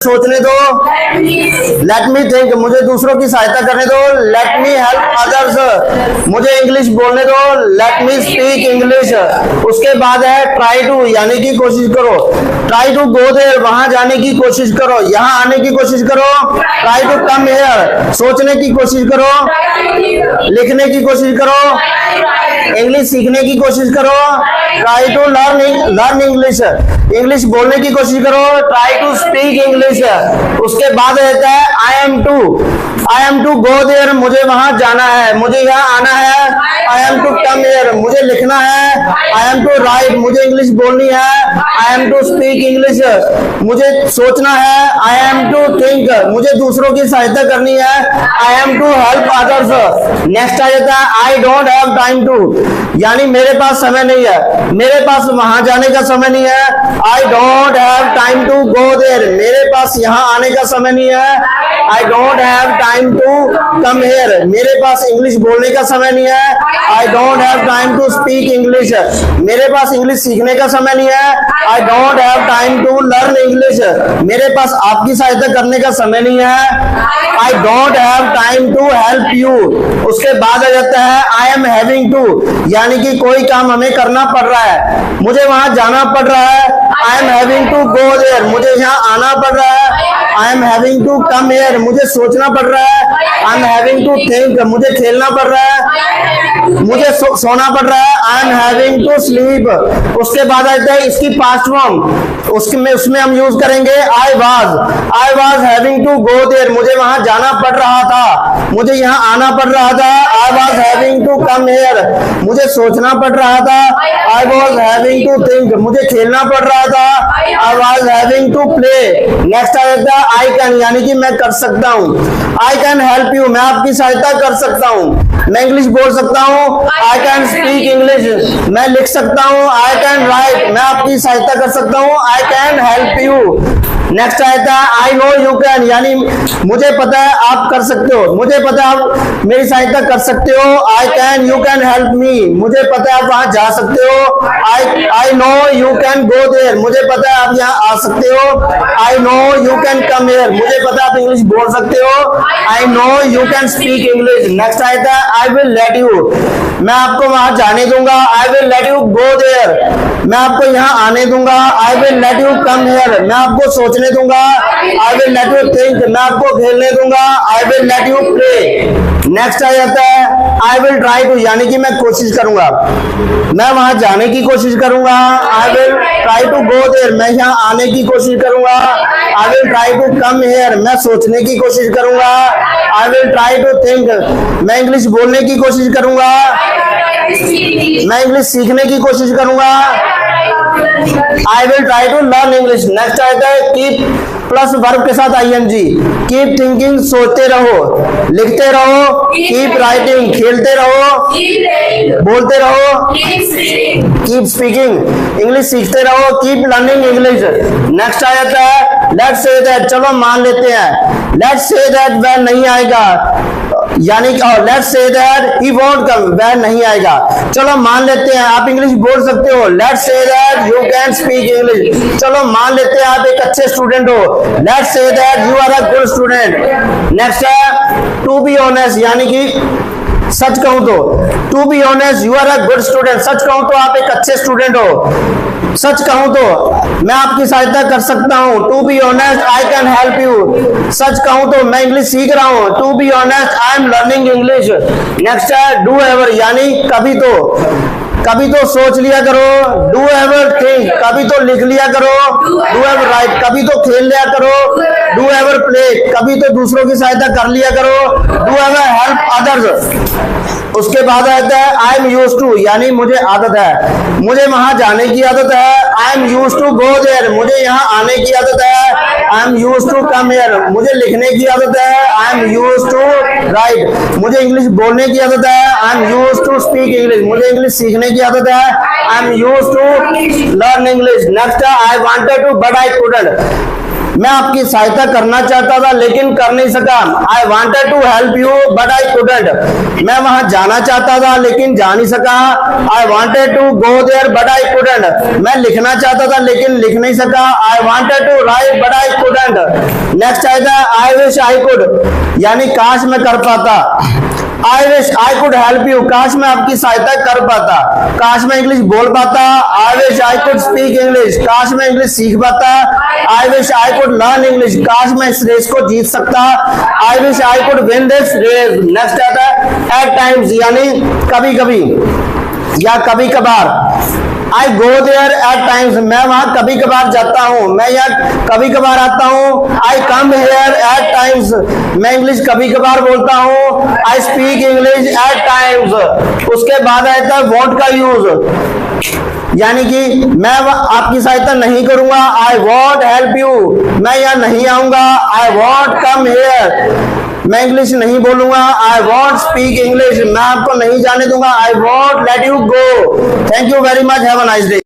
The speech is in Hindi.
सोचने दो, लेट मी थिंक, मुझे दूसरों की सहायता करने दो, लेट मी हेल्प अदर्स, मुझे इंग्लिश बोलने दो, लेट मी स्पीक इंग्लिश। उसके बाद है ट्राई टू, यानी कि कोशिश करो, ट्राई टू गो देयर, वहां जाने की कोशिश करो, यहाँ आने की कोशिश करो, ट्राई टू कम हियर, सोचने की कोशिश करो, लिखने की कोशिश करो, इंग्लिश सीखने की कोशिश करो, try to learn English, English बोलने की कोशिश करो, ट्राई टू स्पीक इंग्लिश। उसके बाद रहता है I am to go there, मुझे वहां जाना है, मुझे यहाँ आना है, I am to come here, मुझे लिखना है, आई एम टू राइट, मुझे इंग्लिश बोलनी है, I am to speak English, मुझे सोचना है, आई एम टू थिंक, मुझे दूसरों की सहायता करनी है, I am to help others. Next आ जाता है I don't have time to, यानी मेरे पास समय नहीं है, मेरे पास वहां जाने का समय नहीं है, I don't have time to go there, मेरे पास यहाँ आने का समय नहीं है, I don't have time to come here, मेरे पास इंग्लिश बोलने का समय नहीं है, I don't have time to speak English, मेरे पास इंग्लिश सीखने का समय नहीं है, I don't have time to learn English, मेरे पास आपकी सहायता करने का समय नहीं है, I don't have time to help you. उसके बाद आ जाता है आई एम हैविंग टू, यानी कि कोई काम हमें करना पड़ रहा है, मुझे वहां जाना पड़ रहा है, I am having to go there, मुझे यहाँ आना पड़ रहा है, I am having to come here, मुझे सोचना पड़ रहा है, I am having to think, मुझे खेलना पड़ रहा है, मुझे सोना पड़ रहा है, I am having to sleep. उसके बाद आता है इसकी पास्ट फॉर्म, उसमें हम यूज करेंगे I was having to go there, मुझे वहां जाना पड़ रहा था, मुझे यहाँ आना पड़ रहा था, I was having to come here, मुझे सोचना पड़ रहा था, I was having to think, मुझे खेलना पड़ रहा था, I was having to play. Next आ जाता है आई कैन, यानी कि मैं कर सकता हूँ, आई कैन हेल्प यू, मैं आपकी सहायता कर सकता हूँ, मैं इंग्लिश बोल सकता हूँ, आई कैन स्पीक इंग्लिश, मैं लिख सकता हूँ, आई कैन राइट, मैं आपकी सहायता कर सकता हूँ, आई कैन हेल्प यू। नेक्स्ट आता है आई नो यू कैन, यानी मुझे पता है आप कर सकते हो, मुझे पता है आप मेरी सहायता कर सकते हो, I can you can help me, मुझे पता है आप वहां जा सकते हो, I know you can go there, मुझे पता है आप यहाँ आ सकते हो, I know you can come here, मुझे पता है आप इंग्लिश बोल सकते हो, I know you can speak English. Next आता है आई विल लेट यू, मैं आपको वहां जाने दूंगा, I will let you go there, मैं आपको यहाँ आने दूंगा, I will let you come here, मैं आपको सोचने दूंगा, I will let you think, मैं आपको खेलने दूंगा, I will let you play. Next आ जाता है आई विल ट्राई टू, यानी कि मैं कोशिश करूंगा, मैं वहां जाने की कोशिश करूंगा, I will try to go there, मैं यहाँ आने की कोशिश करूंगा, I will try to come here, मैं सोचने की कोशिश करूंगा, I will try to think, मैं इंग्लिश बोलने की कोशिश करूंगा, मैं इंग्लिश सीखने की कोशिश करूंगा, I will try to learn English. Next आता है कीप प्लस वर्ब के साथ आईएनजी, कीप थिंकिंग, सोचते रहो, लिखते रहो, कीप राइटिंग, खेलते रहो, बोलते रहो, कीप स्पीकिंग, इंग्लिश सीखते रहो, कीप लर्निंग इंग्लिश। नेक्स्ट आ जाता है लेट्स से दैट, चलो मान लेते हैं, लेट्स से दैट वह नहीं आएगा, यानी कि let's say that he won't come, वह नहीं आएगा, चलो मान लेते हैं आप इंग्लिश बोल सकते हो, let's say that you can speak English, चलो मान लेते हैं आप एक अच्छे स्टूडेंट हो, let's say that you are a good student. Next है टू बी ऑनेस्ट, यानी कि सच कहूं तो, to be honest you are a good student, सच कहूं तो आप एक अच्छे स्टूडेंट हो, सच कहूं तो मैं आपकी सहायता कर सकता हूं, to be honest I can help you, सच कहूं तो मैं इंग्लिश सीख रहा हूं, to be honest I am learning English. Next है डू एवर, यानी कभी तो सोच लिया करो, डू एवर थिंक, कभी तो लिख लिया करो, डू एवर राइट, कभी तो खेल लिया करो, डू एवर प्ले, कभी तो दूसरों की सहायता कर लिया करो, डू एवर हेल्प अदर्स। उसके बाद आता है आई एम यूज टू, यानी मुझे आदत है, मुझे वहां जाने की आदत है, I am use to go there, मुझे यहाँ आने की आदत है, I am use to come here, मुझे लिखने की आदत है, I am use to write, मुझे इंग्लिश बोलने की आदत है, I am use to speak English, मुझे इंग्लिश सीखने की आदत है, I am use to learn English. Next I wanted to but I couldn't, मैं आपकी सहायता करना चाहता था लेकिन कर नहीं सका। I wanted to help you but I couldn't. मैं वहां जाना चाहता था लेकिन जा नहीं सका। I wanted to go there but I couldn't. मैं लिखना चाहता था लेकिन लिख नहीं सका। I wanted to write but I couldn't. Next आएगा आई विश आई कुड, यानी काश मैं कर पाता। I wish I could help you, काश मैं आपकी सहायता कर पाता, काश मैं इंग्लिश बोल पाता। I wish I could speak English, काश मैं इंग्लिश सीख पाता। I wish I could learn English, काश मैं इस रेस को जीत सकता। I wish I could win this race. Next आता है एट टाइम्स, यानी कभी कभी या कभी कभार। आई गो देयर एट टाइम्स, मैं वहां कभी कभार जाता हूं, मैं यहाँ कभी कभार आता हूं। आई कम हेयर एट टाइम्स, मैं इंग्लिश कभी कभार बोलता हूं। I speak English at times. उसके बाद आता है वॉन्ट का यूज, यानी कि मैं आपकी सहायता नहीं करूंगा। आई वॉन्ट हेल्प यू, मैं यहाँ नहीं आऊंगा। आई वॉन्ट कम हेयर, मैं इंग्लिश नहीं बोलूंगा। आई वॉन्ट स्पीक इंग्लिश, मैं आपको नहीं जाने दूंगा। I won't let you go. Thank you very much, have a nice day.